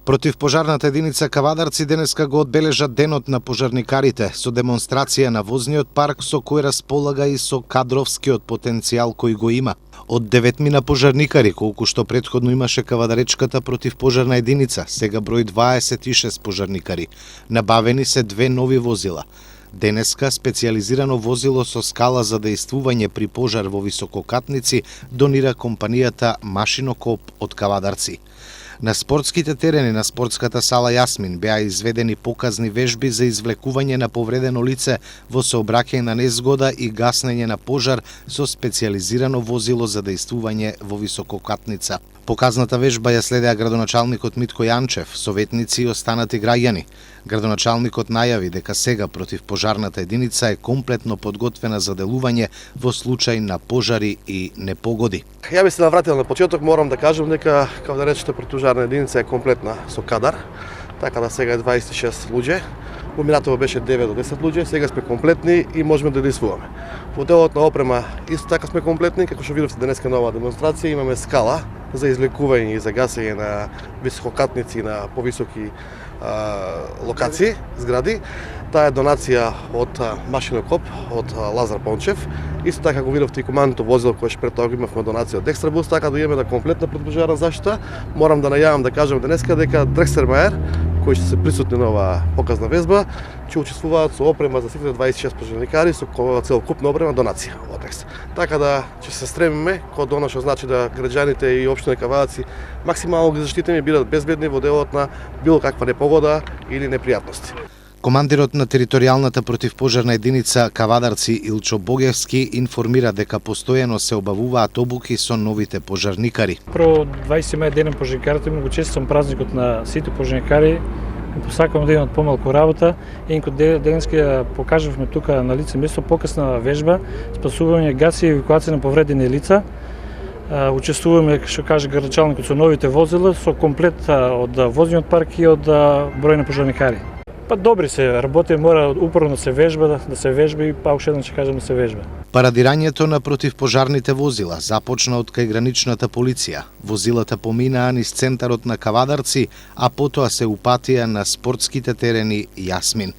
Противпожарната единица Кавадарци денеска го одбележа денот на пожарникарите со демонстрација на возниот парк со кој располага и со кадровскиот потенцијал кој го има. Од 9 пожарникари, колку што претходно имаше Кавадаречката противпожарна единица, сега број 26 пожарникари. Набавени се 2 нови возила. Денеска специјализирано возило со скала за дејствување при пожар во висококатници донира компанијата Машинокоп од Кавадарци. На спортските терени на спортската сала Јасмин беа изведени показни вежби за извлекување на повредено лице во сообраќајна на незгода и гаснење на пожар со специјализирано возило за дејствување во висококатница. Показната вежба ја следеа градоначалникот Митко Јанчев, советници и останати граѓани. Градоначалникот најави дека сега противпожарната единица е комплетно подготвена за делување во случај на пожари и непогоди. Ја би се навратил на почеток, морам да кажам дека Кавадаречката противпожарна единица е комплетна со кадар, така да сега е 26 луѓе. Во минатово беше 9 до 10 луѓе, сега сме комплетни и можеме да действуваме. Во делот на опрема исто така сме комплетни, како што видовте денеска нова демонстрација, имаме скала за извлекување и за гасење на висококатници на повисоки локации, згради. Таа е донација од Машинокоп, од Лазар Пончев. Исто така го видовте и командното возило кое пред тоа имавме донација од Декстрабус, така да имаме комплетна противпожарна заштита. Морам да најавам да кажам денеска дека Дрекстермаер, кои ќе се присутни на оваа показна везба, ќе учествуваат со опрема за сите 26 пожарникари со целокупна опрема донација од Декс. Така да ќе се стремиме кod она што значи да граѓаните и општина Кавадарци максимално ги заштитени, бидат безбедни во делот на било каква непогода или непријатности. Командирот на територијалната противпожарна единица Кавадарци Илчо Богевски информира дека постојано се обавуваат обуки со новите пожарникари. Про 20 денем пожарникарите, многу често сум празникот на сите пожарникари. Посакувам да имат помалку работа. Еден денески ја покажавме тука на лице место покасна вежба, спасување, гаси и евакуација на повредени лица. Учествуваме, што каже градоначалникот, со новите возила, со комплет од возниот парк и од број на пожарникари. Па добри се, работи, мора упорно да се вежба и па уште еднаш ќе кажам да се вежба. Парадирањето на противпожарните возила започна од кај граничната полиција. Возилата поминаа низ центарот на Кавадарци, а потоа се упатија на спортските терени Јасмин.